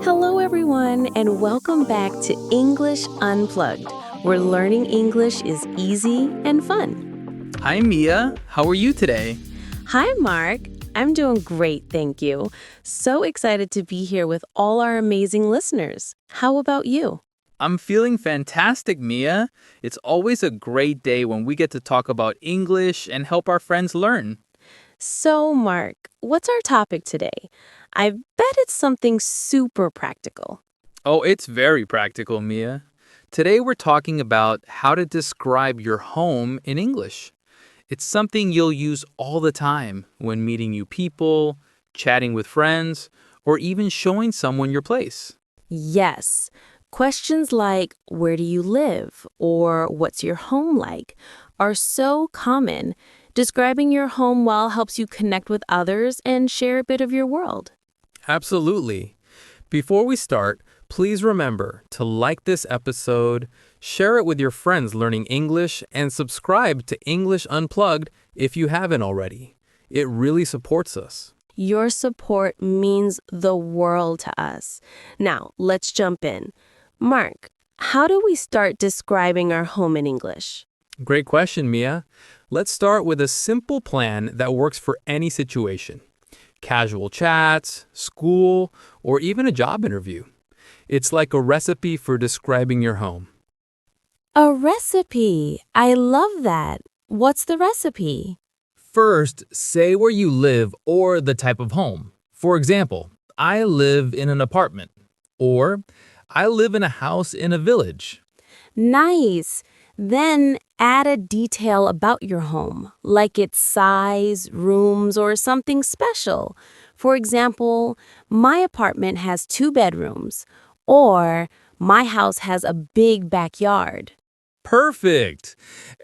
Hello, everyone, and welcome back to English Unplugged, where learning English is easy and fun. Hi, Mia. How are you today? Hi, Mark. I'm doing great, thank you. So excited to be here with all our amazing listeners. How about you? I'm feeling fantastic, Mia. It's always a great day when we get to talk about English and help our friends learn. So, Mark, what's our topic today? I bet it's something super practical. Oh, it's very practical, Mia. Today we're talking about how to describe your home in English. It's something you'll use all the time when meeting new people, chatting with friends, or even showing someone your place. Yes. Questions like, where do you live? Or what's your home like? Are so common. Describing your home well helps you connect with others and share a bit of your world. Absolutely. Before we start, please remember to like this episode, share it with your friends learning English, and subscribe to English Unplugged if you haven't already. It really supports us. Your support means the world to us. Now, let's jump in. Mark, how do we start describing our home in English? Great question, Mia. Let's start with a simple plan that works for any situation. Casual chats, school, or even a job interview. It's like a recipe for describing your home. A recipe. I love that. What's the recipe? First, say where you live or the type of home. For example, I live in an apartment. Or, I live in a house in a village. Nice. Then add a detail about your home, like its size, rooms, or something special. For example, my apartment has 2 bedrooms, or my house has a big backyard. Perfect!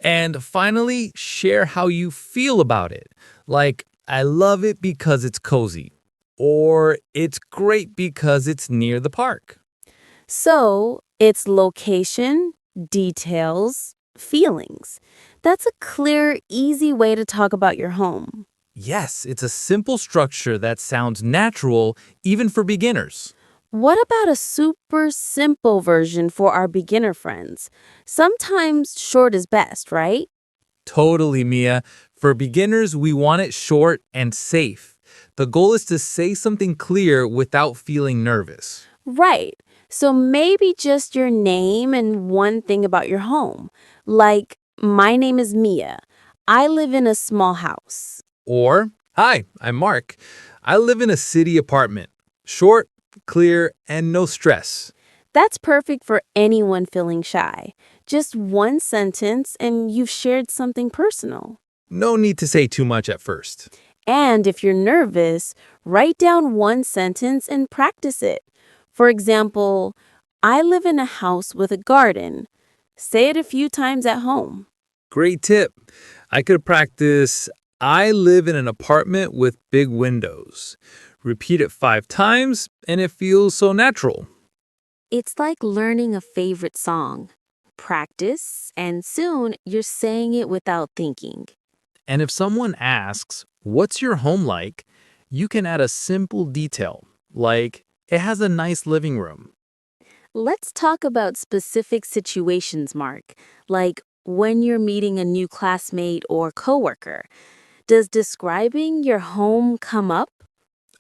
And finally, share how you feel about it. Like, I love it because it's cozy. Or, it's great because it's near the park. So, it's location, details, feelings. That's a clear, easy way to talk about your home. Yes, it's a simple structure that sounds natural even for beginners. What about a super simple version for our beginner friends? Sometimes short is best, right? Totally, Mia. For beginners, we want it short and safe. The goal is to say something clear without feeling nervous. Right. So maybe just your name and one thing about your home. Like, my name is Mia. I live in a small house. Or, hi, I'm Mark. I live in a city apartment. Short, clear, and no stress. That's perfect for anyone feeling shy. Just one sentence and you've shared something personal. No need to say too much at first. And if you're nervous, write down one sentence and practice it. For example, I live in a house with a garden. Say it a few times at home. Great tip. I could practice, I live in an apartment with big windows. Repeat it 5 times, and it feels so natural. It's like learning a favorite song. Practice, and soon you're saying it without thinking. And if someone asks, what's your home like? You can add a simple detail, like, it has a nice living room. Let's talk about specific situations, Mark, like when you're meeting a new classmate or coworker. Does describing your home come up?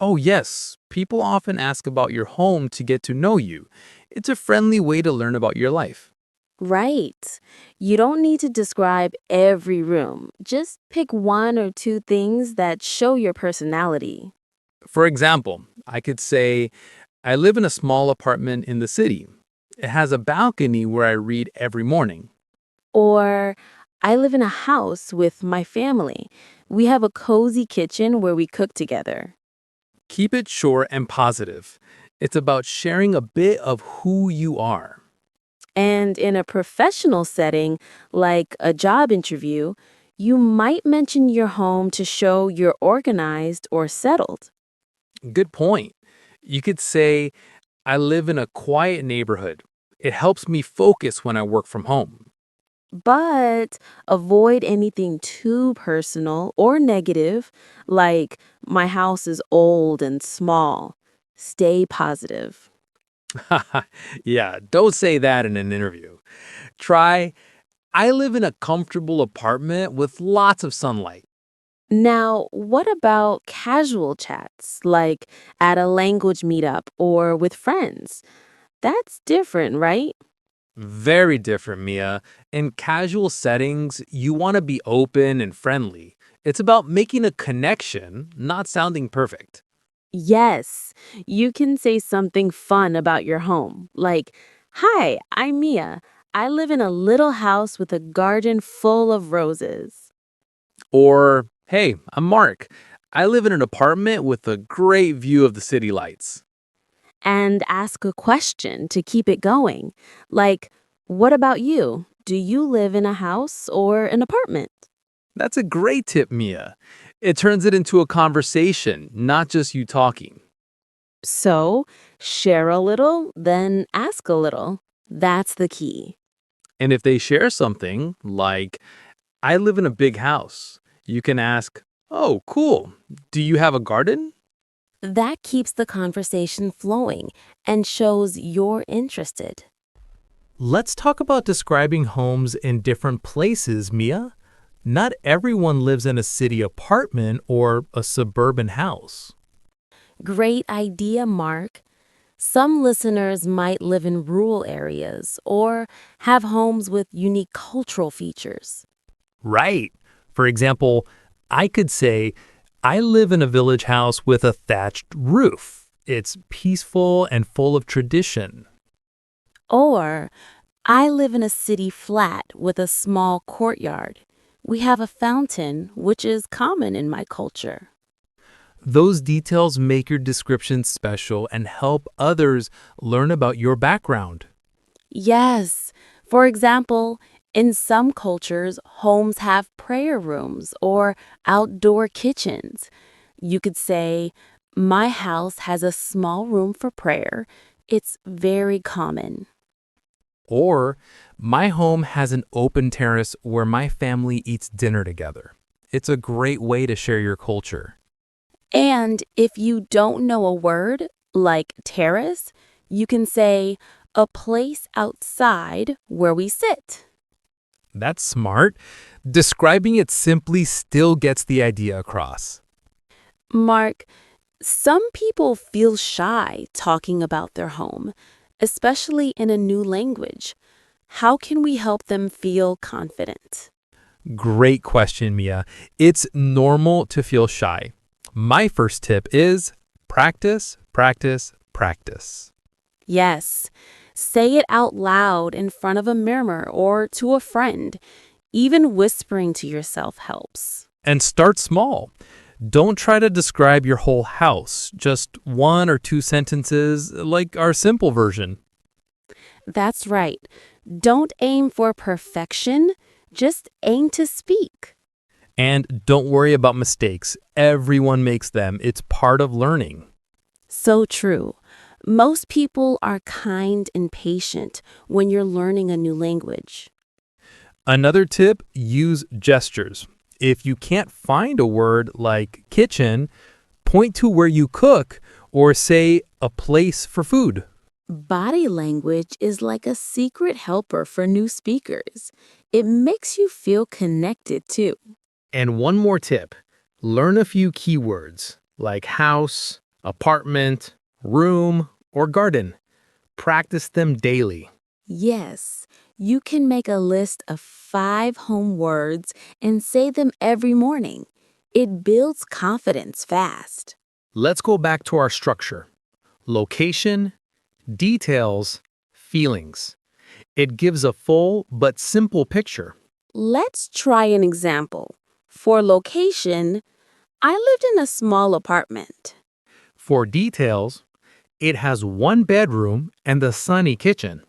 Oh, yes, people often ask about your home to get to know you. It's a friendly way to learn about your life. Right. You don't need to describe every room. Just pick one or two things that show your personality. For example, I could say, I live in a small apartment in the city. It has a balcony where I read every morning. Or, I live in a house with my family. We have a cozy kitchen where we cook together. Keep it short and positive. It's about sharing a bit of who you are. And in a professional setting, like a job interview, you might mention your home to show you're organized or settled. Good point. You could say, I live in a quiet neighborhood. It helps me focus when I work from home. But avoid anything too personal or negative, like my house is old and small. Stay positive. Yeah, don't say that in an interview. Try, I live in a comfortable apartment with lots of sunlight. Now, what about casual chats, like at a language meetup or with friends? That's different, right? Very different, Mia. In casual settings, you want to be open and friendly. It's about making a connection, not sounding perfect. Yes, you can say something fun about your home, like, "Hi, I'm Mia. I live in a little house with a garden full of roses." Or, hey, I'm Mark. I live in an apartment with a great view of the city lights. And ask a question to keep it going, like, "What about you? Do you live in a house or an apartment?" That's a great tip, Mia. It turns it into a conversation, not just you talking. So, share a little, then ask a little. That's the key. And if they share something, like, I live in a big house, you can ask, oh, cool. Do you have a garden? That keeps the conversation flowing and shows you're interested. Let's talk about describing homes in different places, Mia. Not everyone lives in a city apartment or a suburban house. Great idea, Mark. Some listeners might live in rural areas or have homes with unique cultural features. Right. For example, I could say, I live in a village house with a thatched roof. It's peaceful and full of tradition. Or, I live in a city flat with a small courtyard. We have a fountain, which is common in my culture. Those details make your description special and help others learn about your background. Yes. For example, in some cultures, homes have prayer rooms or outdoor kitchens. You could say, "My house has a small room for prayer. It's very common." Or, my home has an open terrace where my family eats dinner together. It's a great way to share your culture. And if you don't know a word, like terrace, you can say, "A place outside where we sit." That's smart. Describing it simply still gets the idea across. Mark, some people feel shy talking about their home, especially in a new language. How can we help them feel confident? Great question, Mia. It's normal to feel shy. My first tip is practice, practice, practice. Yes, say it out loud in front of a mirror or to a friend. Even whispering to yourself helps. And start small. Don't try to describe your whole house, just one or two sentences like our simple version. That's right. Don't aim for perfection, just aim to speak. And don't worry about mistakes. Everyone makes them. It's part of learning. So true. Most people are kind and patient when you're learning a new language. Another tip, use gestures. If you can't find a word like kitchen, point to where you cook or say a place for food. Body language is like a secret helper for new speakers. It makes you feel connected too. And one more tip, learn a few keywords like house, apartment, room, or garden. Practice them daily. Yes, you can make a list of 5 home words and say them every morning. It builds confidence fast. Let's go back to our structure. Location, details, feelings. It gives a full but simple picture. Let's try an example. For location, I lived in a small apartment. For details, it has one bedroom and a sunny kitchen.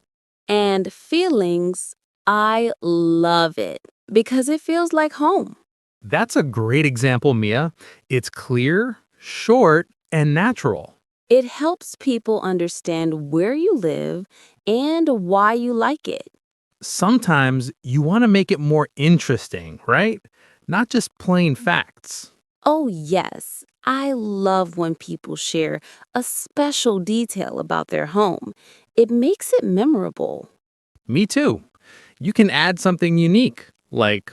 And feelings, I love it because it feels like home. That's a great example, Mia. It's clear, short, and natural. It helps people understand where you live and why you like it. Sometimes you want to make it more interesting, right? Not just plain facts. Oh, yes. I love when people share a special detail about their home. It makes it memorable. Me too. You can add something unique, like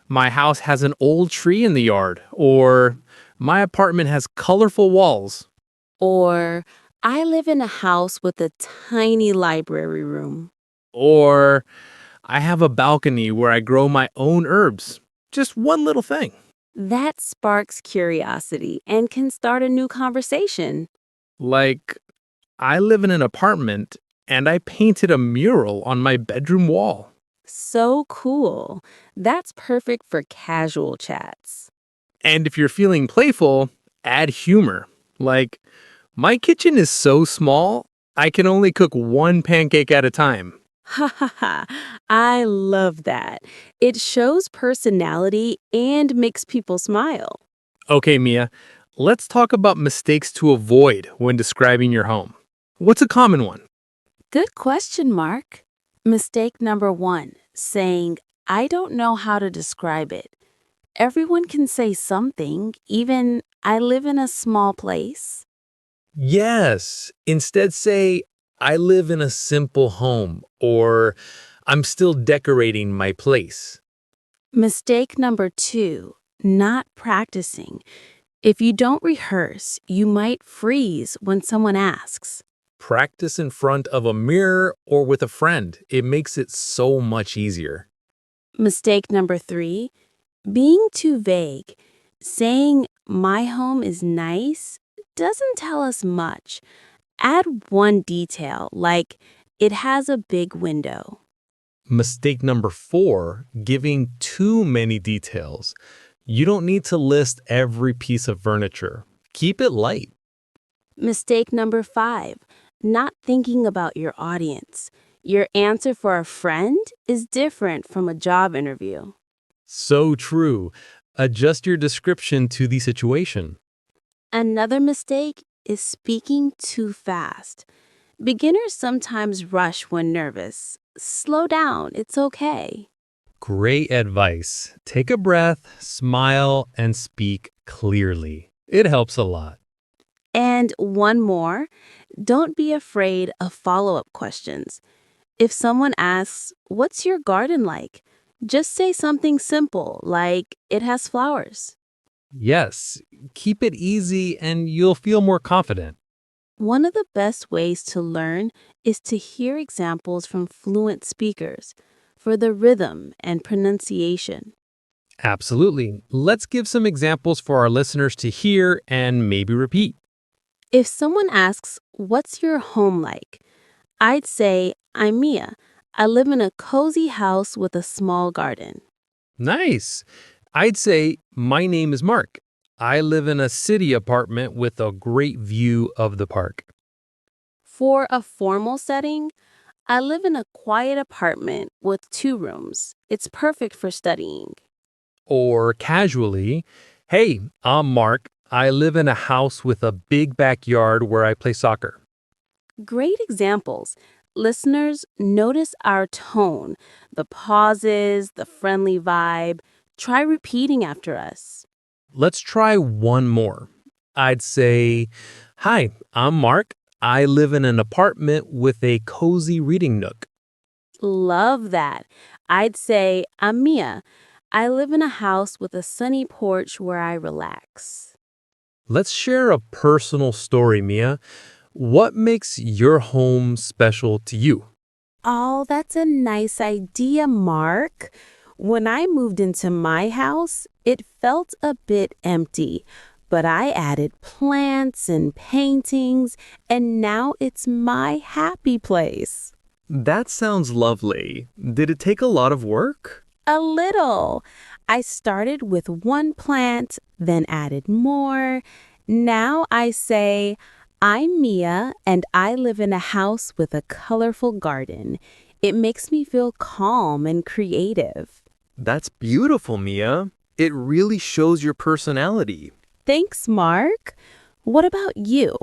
my house has an old tree in the yard, or my apartment has colorful walls. Or, I live in a house with a tiny library room. Or I have a balcony where I grow my own herbs. Just one little thing. That sparks curiosity and can start a new conversation. Like, I live in an apartment and I painted a mural on my bedroom wall. So cool. That's perfect for casual chats. And if you're feeling playful, add humor. Like, my kitchen is so small, I can only cook one pancake at a time. Ha ha ha. I love that. It shows personality and makes people smile. Okay, Mia, let's talk about mistakes to avoid when describing your home. What's a common one? Good question, Mark. Mistake number one, saying, I don't know how to describe it. Everyone can say something, even, I live in a small place. Yes. Instead, say, I live in a simple home, or I'm still decorating my place. Mistake number two, not practicing. If you don't rehearse, you might freeze when someone asks. Practice in front of a mirror or with a friend. It makes it so much easier. Mistake number three, being too vague. Saying, my home is nice, doesn't tell us much. Add one detail, like, it has a big window. Mistake number 4, giving too many details. You don't need to list every piece of furniture. Keep it light. Mistake number five, not thinking about your audience. Your answer for a friend is different from a job interview. So true. Adjust your description to the situation. Another mistake is speaking too fast. Beginners sometimes rush when nervous. Slow down, it's okay. Great advice. Take a breath, smile, and speak clearly. It helps a lot. And one more, don't be afraid of follow-up questions. If someone asks, what's your garden like? Just say something simple like, it has flowers. Yes, keep it easy and you'll feel more confident. One of the best ways to learn is to hear examples from fluent speakers for the rhythm and pronunciation. Absolutely. Let's give some examples for our listeners to hear and maybe repeat. If someone asks, what's your home like? I'd say, I'm Mia. I live in a cozy house with a small garden. Nice. I'd say, my name is Mark. I live in a city apartment with a great view of the park. For a formal setting, I live in a quiet apartment with 2 rooms. It's perfect for studying. Or casually, hey, I'm Mark. I live in a house with a big backyard where I play soccer. Great examples. Listeners, notice our tone, the pauses, the friendly vibe. Try repeating after us. Let's try one more. I'd say, hi, I'm Mark. I live in an apartment with a cozy reading nook. Love that. I'd say, I'm Mia. I live in a house with a sunny porch where I relax. Let's share a personal story, Mia. What makes your home special to you? Oh, that's a nice idea, Mark. When I moved into my house, it felt a bit empty, but I added plants and paintings, and now it's my happy place. That sounds lovely. Did it take a lot of work? A little. I started with one plant, then added more. Now I say, I'm Mia, and I live in a house with a colorful garden. It makes me feel calm and creative. That's beautiful, Mia. It really shows your personality. Thanks, Mark. What about you?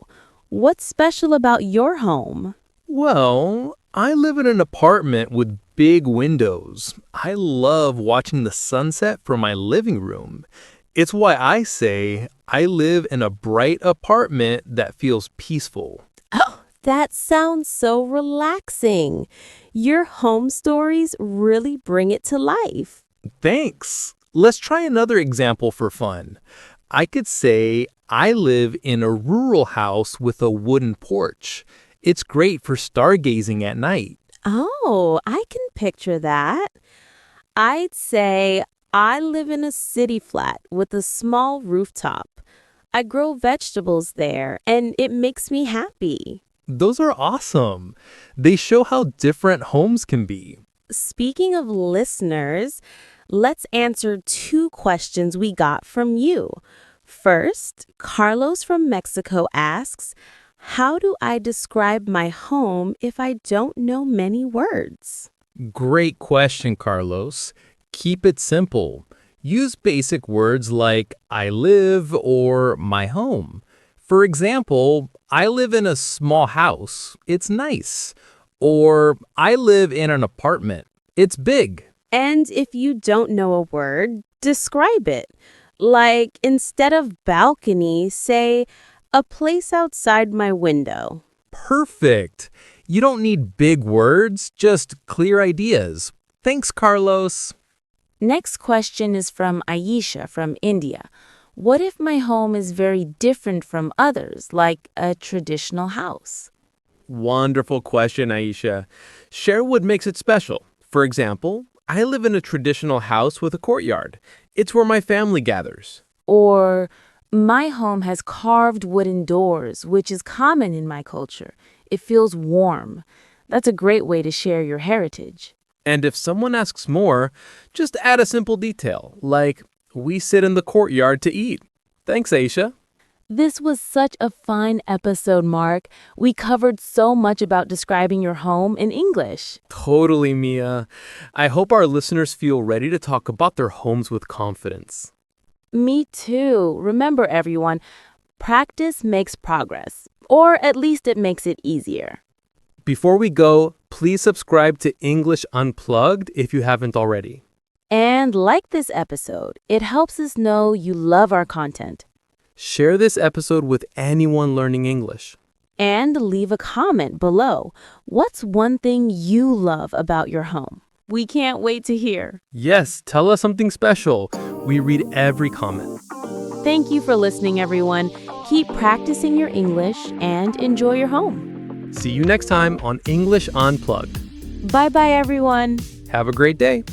What's special about your home? Well, I live in an apartment with big windows. I love watching the sunset from my living room. It's why I say I live in a bright apartment that feels peaceful. Oh, that sounds so relaxing. Your home stories really bring it to life. Thanks. Let's try another example for fun. I could say I live in a rural house with a wooden porch. It's great for stargazing at night. Oh, I can picture that. I'd say I live in a city flat with a small rooftop. I grow vegetables there, and it makes me happy. Those are awesome. They show how different homes can be. Speaking of listeners, let's answer 2 questions we got from you. First, Carlos from Mexico asks, how do I describe my home if I don't know many words? Great question, Carlos. Keep it simple. Use basic words like I live or my home. For example, I live in a small house. It's nice. Or I live in an apartment. It's big. And if you don't know a word, describe it. Like, instead of balcony, say, a place outside my window. Perfect. You don't need big words, just clear ideas. Thanks, Carlos. Next question is from Aisha from India. What if my home is very different from others, like a traditional house? Wonderful question, Aisha. Share what makes it special. For example, I live in a traditional house with a courtyard. It's where my family gathers. Or, my home has carved wooden doors, which is common in my culture. It feels warm. That's a great way to share your heritage. And if someone asks more, just add a simple detail, like, we sit in the courtyard to eat. Thanks, Aisha. This was such a fun episode, Mark. We covered so much about describing your home in English. Totally, Mia. I hope our listeners feel ready to talk about their homes with confidence. Me too. Remember, everyone, practice makes progress, or at least it makes it easier. Before we go, please subscribe to English Unplugged if you haven't already. And like this episode, it helps us know you love our content. Share this episode with anyone learning English. And leave a comment below. What's one thing you love about your home? We can't wait to hear. Yes, tell us something special. We read every comment. Thank you for listening, everyone. Keep practicing your English and enjoy your home. See you next time on English Unplugged. Bye-bye, everyone. Have a great day.